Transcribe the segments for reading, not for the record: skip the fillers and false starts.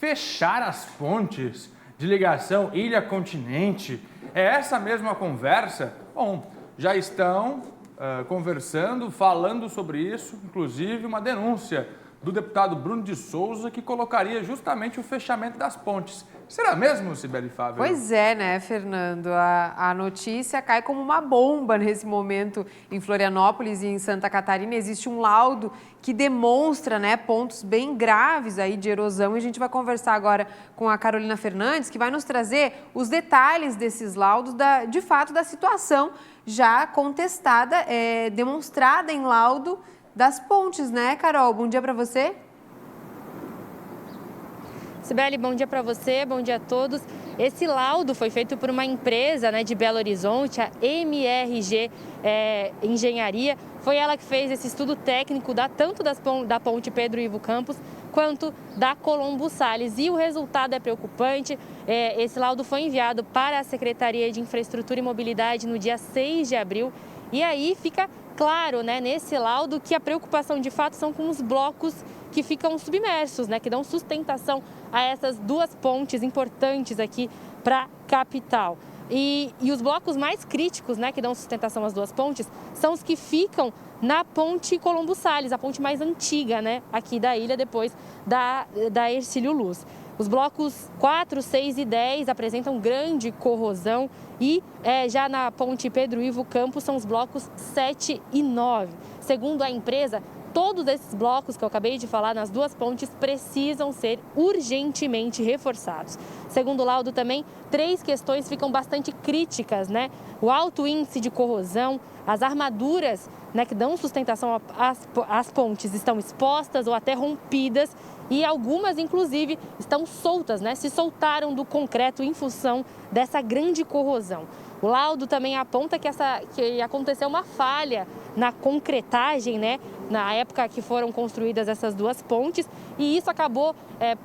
fechar as pontes de ligação ilha-continente. É essa mesma conversa? Bom, já estão conversando, falando sobre isso, inclusive uma denúncia do deputado Bruno de Souza que colocaria justamente o fechamento das pontes. Será mesmo, Cibele Fávero? Pois é, né, Fernando? A notícia cai como uma bomba nesse momento em Florianópolis e em Santa Catarina. Existe um laudo que demonstra, né, pontos bem graves aí de erosão. E a gente vai conversar agora com a Carolina Fernandes, que vai nos trazer os detalhes desses laudos, de fato, da situação já contestada, demonstrada em laudo das pontes, né, Carol? Bom dia para você. Cibele, bom dia para você, bom dia a todos. Esse laudo foi feito por uma empresa, né, de Belo Horizonte, a MRG Engenharia. Foi ela que fez esse estudo técnico tanto da ponte Pedro Ivo Campos quanto da Colombo Salles. E o resultado é preocupante. Esse laudo foi enviado para a Secretaria de Infraestrutura e Mobilidade no dia 6 de abril. E aí fica claro, né, nesse laudo que a preocupação de fato são com os blocos que ficam submersos, né, que dão sustentação a essas duas pontes importantes aqui para a capital. E os blocos mais críticos, né, que dão sustentação às duas pontes, são os que ficam na ponte Colombo Salles, a ponte mais antiga, né, aqui da ilha, depois da Hercílio Luz. Os blocos 4, 6 e 10 apresentam grande corrosão e já na ponte Pedro Ivo Campos são os blocos 7 e 9. Segundo a empresa, todos esses blocos que eu acabei de falar nas duas pontes precisam ser urgentemente reforçados. Segundo o laudo também, 3 questões ficam bastante críticas, né? O alto índice de corrosão, as armaduras, né, que dão sustentação às pontes estão expostas ou até rompidas e algumas, inclusive, estão soltas, né? Se soltaram do concreto em função dessa grande corrosão. O laudo também aponta que aconteceu uma falha na concretagem, né, na época que foram construídas essas duas pontes, e isso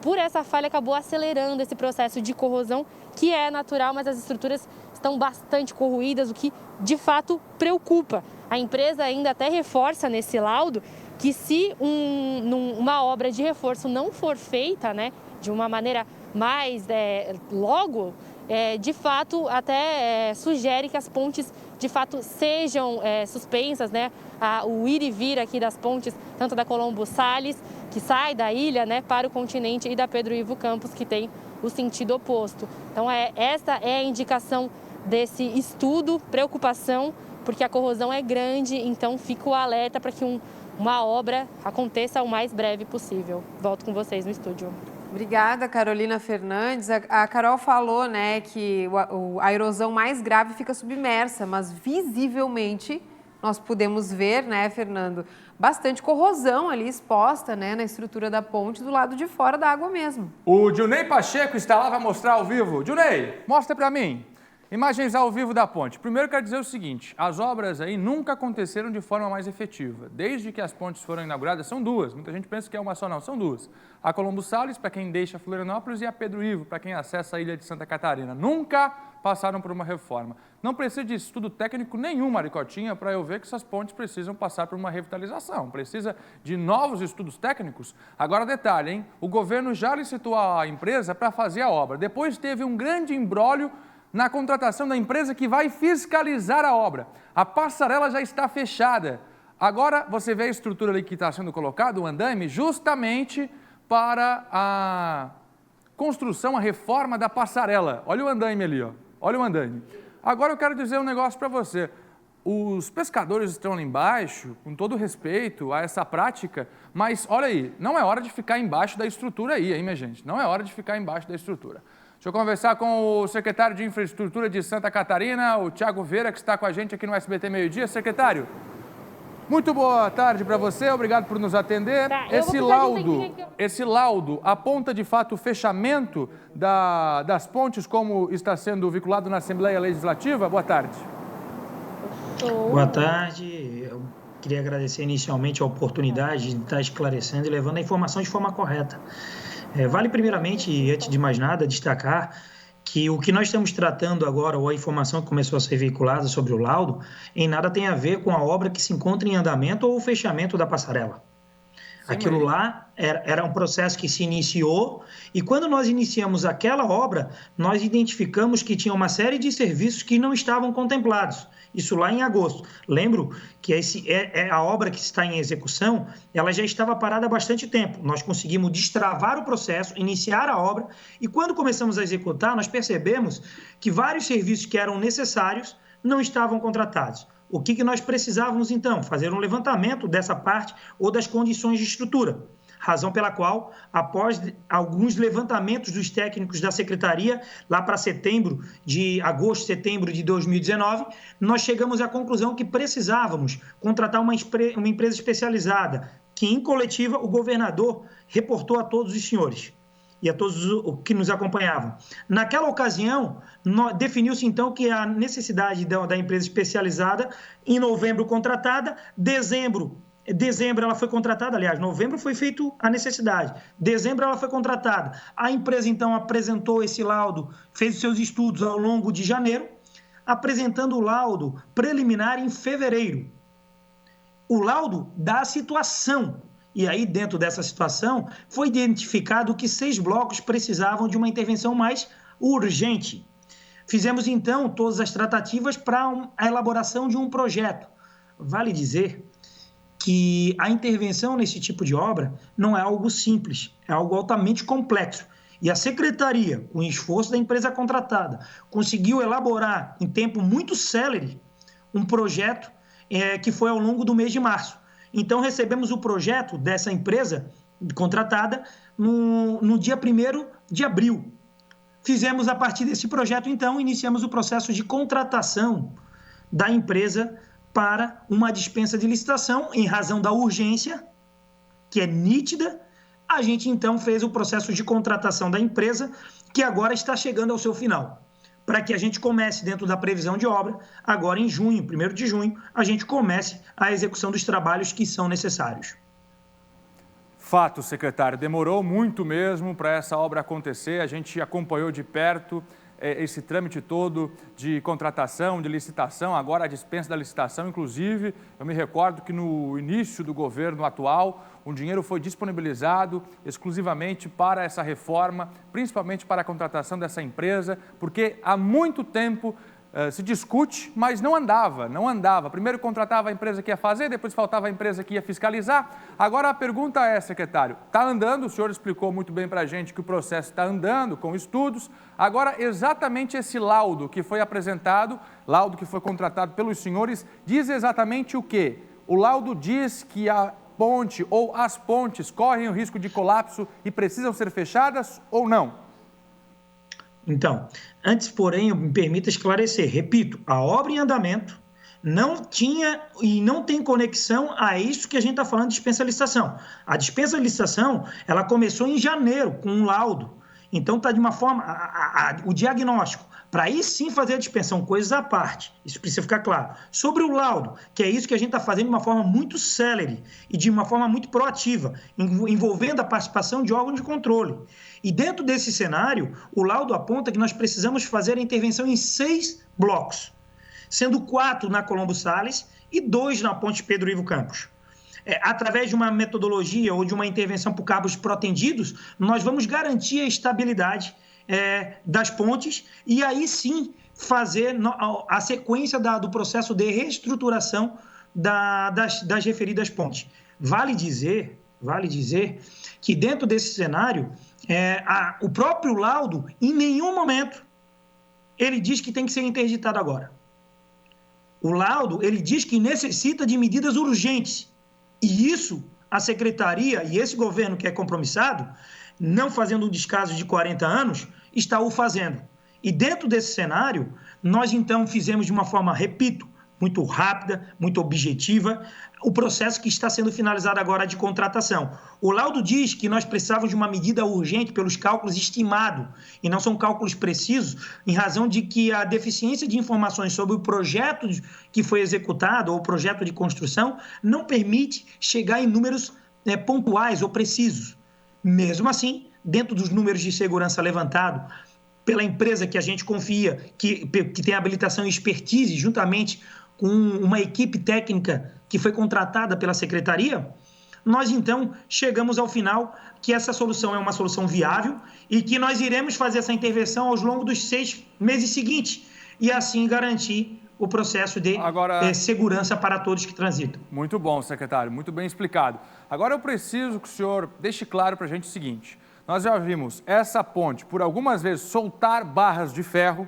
por essa falha, acabou acelerando esse processo de corrosão, que é natural, mas as estruturas estão bastante corroídas, o que de fato preocupa. A empresa ainda até reforça nesse laudo que se uma obra de reforço não for feita, né, de uma maneira mais logo, de fato até sugere que as pontes de fato sejam suspensas, né? O ir e vir aqui das pontes, tanto da Colombo Salles, que sai da ilha, né, para o continente, e da Pedro Ivo Campos, que tem o sentido oposto. Então essa é a indicação desse estudo, preocupação, porque a corrosão é grande, então fica o alerta para que uma obra aconteça o mais breve possível. Volto com vocês no estúdio. Obrigada, Carolina Fernandes. A Carol falou, né, que a erosão mais grave fica submersa, mas visivelmente nós podemos ver, né, Fernando, bastante corrosão ali exposta, né, na estrutura da ponte do lado de fora da água mesmo. O Dilnei Pacheco está lá, vai mostrar ao vivo. Dilnei, mostra para mim. Imagens ao vivo da ponte. Primeiro, quero dizer o seguinte, as obras aí nunca aconteceram de forma mais efetiva. Desde que as pontes foram inauguradas, são duas. Muita gente pensa que é uma só, não, são duas. A Colombo Salles, para quem deixa Florianópolis, e a Pedro Ivo, para quem acessa a ilha de Santa Catarina. Nunca passaram por uma reforma. Não precisa de estudo técnico nenhum, Maricotinha, para eu ver que essas pontes precisam passar por uma revitalização. Precisa de novos estudos técnicos. Agora, detalhe, hein? O governo já licitou a empresa para fazer a obra. Depois teve um grande imbróglio na contratação da empresa que vai fiscalizar a obra. A passarela já está fechada. Agora, você vê a estrutura ali que está sendo colocada, o andaime, justamente para a construção, a reforma da passarela. Olha o andaime ali, ó. Olha o andaime. Agora eu quero dizer um negócio para você. Os pescadores estão lá embaixo, com todo respeito a essa prática, mas olha aí, não é hora de ficar embaixo da estrutura aí, hein, minha gente? Não é hora de ficar embaixo da estrutura. Deixa eu conversar com o secretário de Infraestrutura de Santa Catarina, o Thiago Veira, que está com a gente aqui no SBT Meio-Dia. Secretário, muito boa tarde para você, obrigado por nos atender. Esse laudo aponta de fato o fechamento das pontes, como está sendo vinculado na Assembleia Legislativa? Boa tarde. Boa tarde. Eu queria agradecer inicialmente a oportunidade de estar esclarecendo e levando a informação de forma correta. Vale primeiramente, e antes de mais nada, destacar que o que nós estamos tratando agora, ou a informação que começou a ser veiculada sobre o laudo, em nada tem a ver com a obra que se encontra em andamento ou o fechamento da passarela. Aquilo lá era um processo que se iniciou e quando nós iniciamos aquela obra, nós identificamos que tinha uma série de serviços que não estavam contemplados. Isso lá em agosto. Lembro que a obra que está em execução, ela já estava parada há bastante tempo. Nós conseguimos destravar o processo, iniciar a obra e quando começamos a executar, nós percebemos que vários serviços que eram necessários não estavam contratados. O que nós precisávamos, então? Fazer um levantamento dessa parte ou das condições de estrutura. Razão pela qual, após alguns levantamentos dos técnicos da Secretaria, lá para agosto, setembro de 2019, nós chegamos à conclusão que precisávamos contratar uma empresa especializada, que em coletiva o governador reportou a todos os senhores e a todos os que nos acompanhavam. Naquela ocasião, definiu-se então que a necessidade da empresa especializada, em novembro contratada, dezembro ela foi contratada, aliás, novembro foi feito a necessidade, dezembro ela foi contratada. A empresa então apresentou esse laudo, fez os seus estudos ao longo de janeiro, apresentando o laudo preliminar em fevereiro. O laudo da situação. E aí, dentro dessa situação, foi identificado que 6 blocos precisavam de uma intervenção mais urgente. Fizemos, então, todas as tratativas para a elaboração de um projeto. Vale dizer que a intervenção nesse tipo de obra não é algo simples, é algo altamente complexo. E a Secretaria, com o esforço da empresa contratada, conseguiu elaborar, em tempo muito célere, um projeto que foi ao longo do mês de março. Então, recebemos o projeto dessa empresa contratada no dia 1º de abril. Fizemos, a partir desse projeto, então, iniciamos o processo de contratação da empresa para uma dispensa de licitação, em razão da urgência, que é nítida. A gente, então, fez o processo de contratação da empresa, que agora está chegando ao seu final. Para que a gente comece, dentro da previsão de obra, agora em junho, 1º de junho, a gente comece a execução dos trabalhos que são necessários. Fato, secretário, demorou muito mesmo para essa obra acontecer, a gente acompanhou de perto esse trâmite todo de contratação, de licitação, agora a dispensa da licitação, inclusive, eu me recordo que no início do governo atual, o dinheiro foi disponibilizado exclusivamente para essa reforma, principalmente para a contratação dessa empresa, porque há muito tempo se discute, mas não andava. Primeiro contratava a empresa que ia fazer, depois faltava a empresa que ia fiscalizar. Agora a pergunta é, secretário, está andando, o senhor explicou muito bem para a gente que o processo está andando com estudos. Agora, exatamente esse laudo que foi apresentado, laudo que foi contratado pelos senhores, diz exatamente o quê? O laudo diz que a ponte ou as pontes correm o risco de colapso e precisam ser fechadas ou não? Então, antes, porém, me permita esclarecer. Repito, a obra em andamento não tinha e não tem conexão a isso que a gente está falando de dispensa de licitação. A dispensa de licitação, ela começou em janeiro com um laudo. Então, está de uma forma... o diagnóstico, para aí sim fazer a dispensa, são coisas à parte. Isso precisa ficar claro. Sobre o laudo, que é isso que a gente está fazendo de uma forma muito célere e de uma forma muito proativa, envolvendo a participação de órgãos de controle. E dentro desse cenário, o laudo aponta que nós precisamos fazer a intervenção em 6 blocos, sendo 4 na Colombo Salles e 2 na Ponte Pedro Ivo Campos. Através de uma metodologia ou de uma intervenção por cabos protendidos, nós vamos garantir a estabilidade das pontes e aí sim fazer a sequência do processo de reestruturação das referidas pontes. Vale dizer que dentro desse cenário, o próprio laudo, em nenhum momento, ele diz que tem que ser interditado agora. O laudo, ele diz que necessita de medidas urgentes. E isso, a Secretaria e esse governo que é compromissado, não fazendo um descaso de 40 anos, está o fazendo. E dentro desse cenário, nós então fizemos de uma forma, repito, muito rápida, muito objetiva, o processo que está sendo finalizado agora de contratação. O laudo diz que nós precisávamos de uma medida urgente pelos cálculos estimados, e não são cálculos precisos, em razão de que a deficiência de informações sobre o projeto que foi executado, ou o projeto de construção, não permite chegar em números pontuais ou precisos. Mesmo assim, dentro dos números de segurança levantados pela empresa que a gente confia, que tem habilitação e expertise, juntamente com uma equipe técnica que foi contratada pela Secretaria, nós então chegamos ao final que essa solução é uma solução viável e que nós iremos fazer essa intervenção ao longo dos 6 meses seguintes e assim garantir o processo de segurança para todos que transitam. Muito bom, secretário, muito bem explicado. Agora eu preciso que o senhor deixe claro para a gente o seguinte: nós já vimos essa ponte, por algumas vezes, soltar barras de ferro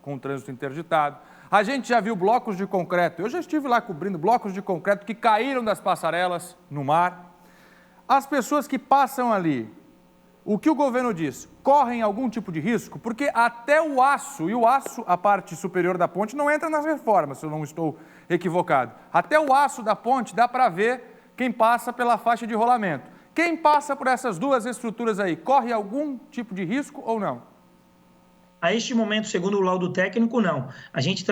com o trânsito interditado. A gente já viu blocos de concreto, eu já estive lá cobrindo blocos de concreto que caíram das passarelas no mar. As pessoas que passam ali, o que o governo diz, correm algum tipo de risco? Porque até o aço, e o aço, a parte superior da ponte, não entra nas reformas, se eu não estou equivocado. Até o aço da ponte dá para ver quem passa pela faixa de rolamento. Quem passa por essas duas estruturas aí, corre algum tipo de risco ou não? A este momento, segundo o laudo técnico, não. A gente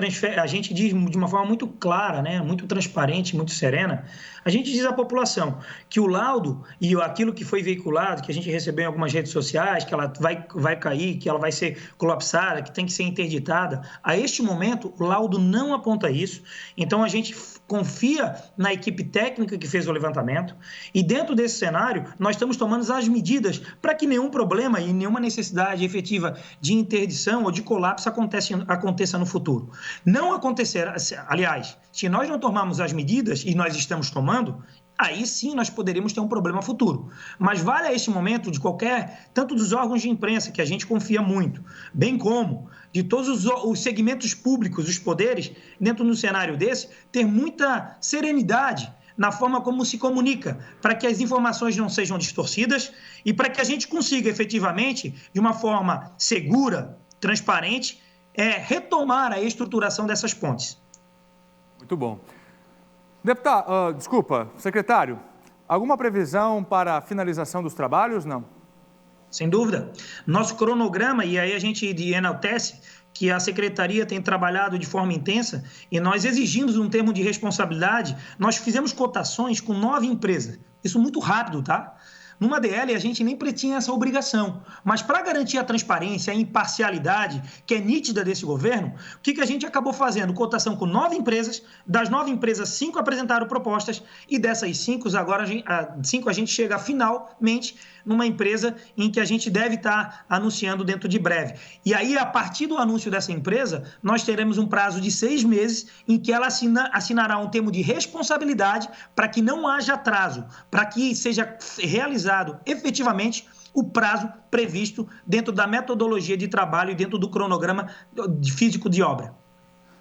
diz de uma forma muito clara, né, muito transparente, muito serena, a gente diz à população que o laudo e aquilo que foi veiculado, que a gente recebeu em algumas redes sociais, que ela vai cair, que ela vai ser colapsada, que tem que ser interditada, a este momento o laudo não aponta isso. Então a gente confia na equipe técnica que fez o levantamento e dentro desse cenário nós estamos tomando as medidas para que nenhum problema e nenhuma necessidade efetiva de interdição ou de colapso aconteça no futuro. Não acontecerá, aliás, se nós não tomarmos as medidas e nós estamos tomando, aí sim nós poderíamos ter um problema futuro. Mas vale a este momento de tanto dos órgãos de imprensa, que a gente confia muito, bem como de todos os segmentos públicos, os poderes, dentro de um cenário desse, ter muita serenidade na forma como se comunica, para que as informações não sejam distorcidas e para que a gente consiga efetivamente, de uma forma segura, transparente, retomar a estruturação dessas pontes. Muito bom. Deputado, secretário, alguma previsão para a finalização dos trabalhos, não? Sem dúvida. Nosso cronograma, e aí a gente enaltece que a Secretaria tem trabalhado de forma intensa e nós exigimos um termo de responsabilidade, nós fizemos cotações com 9 empresas. Isso muito rápido, tá? Numa DL, a gente nem tinha essa obrigação, mas para garantir a transparência, a imparcialidade, que é nítida desse governo, o que a gente acabou fazendo? Cotação com 9 empresas, das 9 empresas, 5 apresentaram propostas, e dessas 5, agora a gente chega finalmente numa empresa em que a gente deve estar anunciando dentro de breve. E aí, a partir do anúncio dessa empresa, nós teremos um prazo de 6 meses em que ela assinará um termo de responsabilidade para que não haja atraso, para que seja realizado efetivamente o prazo previsto dentro da metodologia de trabalho e dentro do cronograma físico de obra.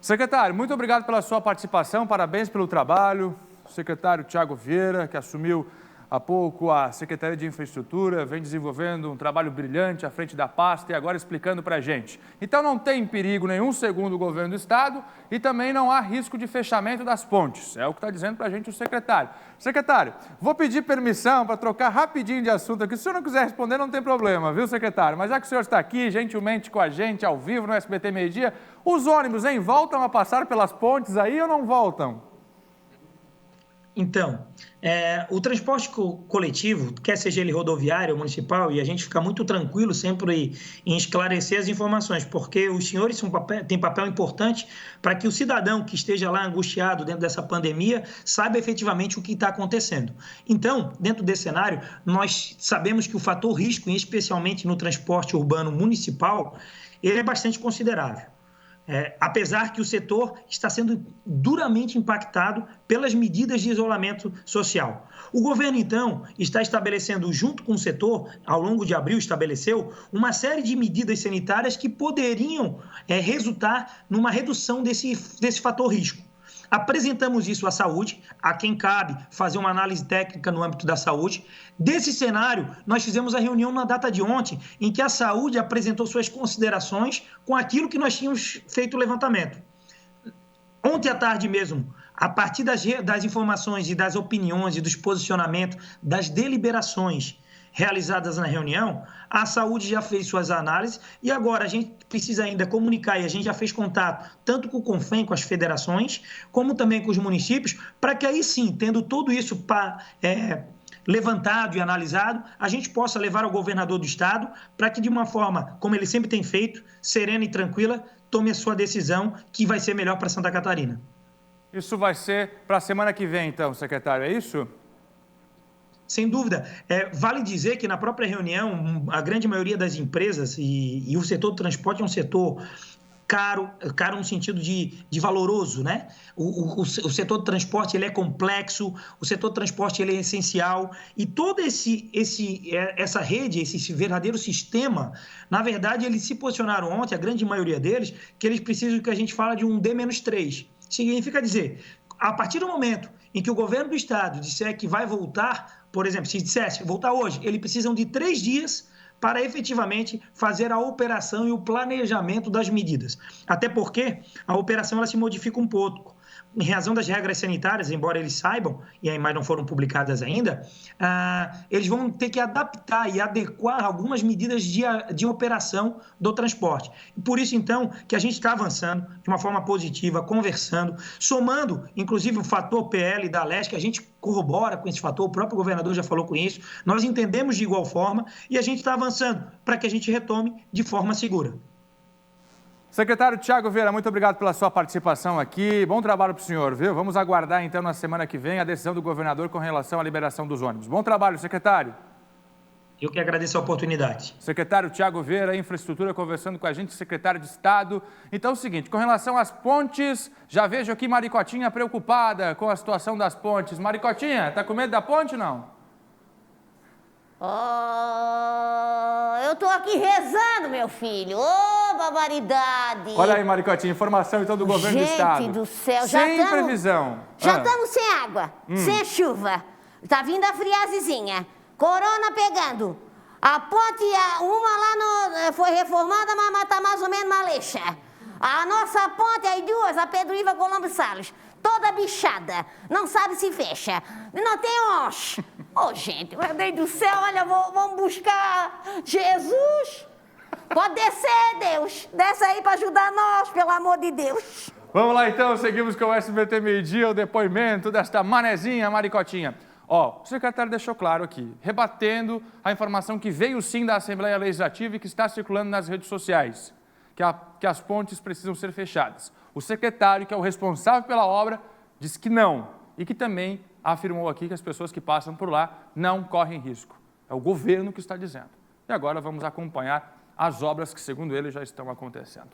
Secretário, muito obrigado pela sua participação, parabéns pelo trabalho. O secretário Thiago Vieira, que assumiu há pouco a Secretaria de Infraestrutura, vem desenvolvendo um trabalho brilhante à frente da pasta e agora explicando para a gente. Então não tem perigo nenhum, segundo o governo do Estado, e também não há risco de fechamento das pontes. É o que está dizendo para a gente o secretário. Secretário, vou pedir permissão para trocar rapidinho de assunto aqui. Se o senhor não quiser responder, não tem problema, viu, secretário? Mas já que o senhor está aqui, gentilmente com a gente, ao vivo, no SBT Meio Dia, os ônibus, hein, voltam a passar pelas pontes aí ou não voltam? Então, o transporte coletivo, quer seja ele rodoviário ou municipal, e a gente fica muito tranquilo sempre em esclarecer as informações, porque os senhores têm papel importante para que o cidadão que esteja lá angustiado dentro dessa pandemia saiba efetivamente o que está acontecendo. Então, dentro desse cenário, nós sabemos que o fator risco, especialmente no transporte urbano municipal, ele é bastante considerável. Apesar que o setor está sendo duramente impactado pelas medidas de isolamento social. O governo, então, está estabelecendo, junto com o setor, ao longo de abril estabeleceu, uma série de medidas sanitárias que poderiam resultar numa redução desse fator risco. Apresentamos isso à saúde, a quem cabe fazer uma análise técnica no âmbito da saúde. Desse cenário, nós fizemos a reunião na data de ontem, em que a saúde apresentou suas considerações com aquilo que nós tínhamos feito o levantamento. Ontem à tarde mesmo, a partir das informações e das opiniões e dos posicionamentos, das deliberações realizadas na reunião, a saúde já fez suas análises e agora a gente precisa ainda comunicar, e a gente já fez contato tanto com o CONFEM, com as federações, como também com os municípios, para que aí sim, tendo tudo isso levantado e analisado, a gente possa levar ao governador do estado para que de uma forma, como ele sempre tem feito, serena e tranquila, tome a sua decisão que vai ser melhor para Santa Catarina. Isso vai ser para a semana que vem, então, secretário, é isso? Sem dúvida. Vale dizer que na própria reunião, a grande maioria das empresas e o setor do transporte é um setor caro no sentido de valoroso, né? O setor do transporte ele é complexo, o setor do transporte ele é essencial e toda essa rede, esse verdadeiro sistema, na verdade eles se posicionaram ontem, a grande maioria deles, que eles precisam do que a gente fala de um D-3. Significa dizer, a partir do momento em que o governo do estado disser que vai voltar, por exemplo, se dissesse voltar hoje, eles precisam de 3 dias para efetivamente fazer a operação e o planejamento das medidas. Até porque a operação ela se modifica um pouco. Em razão das regras sanitárias, embora eles saibam, e as imagens não foram publicadas ainda, eles vão ter que adaptar e adequar algumas medidas de operação do transporte. Por isso, então, que a gente está avançando de uma forma positiva, conversando, somando, inclusive, o fator PL da Leste, que a gente corrobora com esse fator, o próprio governador já falou com isso, nós entendemos de igual forma e a gente está avançando para que a gente retome de forma segura. Secretário Thiago Vieira, muito obrigado pela sua participação aqui. Bom trabalho para o senhor, viu? Vamos aguardar, então, na semana que vem, a decisão do governador com relação à liberação dos ônibus. Bom trabalho, secretário. Eu que agradeço a oportunidade. Secretário Thiago Vieira, Infraestrutura, conversando com a gente, secretário de Estado. Então é o seguinte, com relação às pontes, já vejo aqui Maricotinha preocupada com a situação das pontes. Maricotinha, tá com medo da ponte ou não? Eu tô aqui rezando, meu filho. Barbaridade. Olha aí, Maricotinha, informação então do governo do estado. Gente do céu, sem previsão. Já estamos sem água, sem chuva. Tá vindo a friazezinha. Corona pegando. A ponte, uma lá foi reformada, mas tá mais ou menos malecha. A nossa ponte, as duas, a Pedro Iva Colombo Salles, toda bichada. Não sabe se fecha. Não tem onde. Gente, meu Deus do céu, olha, vamos buscar Jesus. Pode descer, Deus. Desce aí para ajudar nós, pelo amor de Deus. Vamos lá, então. Seguimos com o SBT Meio-Dia, o depoimento desta manezinha Maricotinha. O secretário deixou claro aqui, rebatendo a informação que veio sim da Assembleia Legislativa e que está circulando nas redes sociais, que as pontes precisam ser fechadas. O secretário, que é o responsável pela obra, disse que não e que também afirmou aqui que as pessoas que passam por lá não correm risco. É o governo que está dizendo. E agora vamos acompanhar as obras que, segundo ele, já estão acontecendo.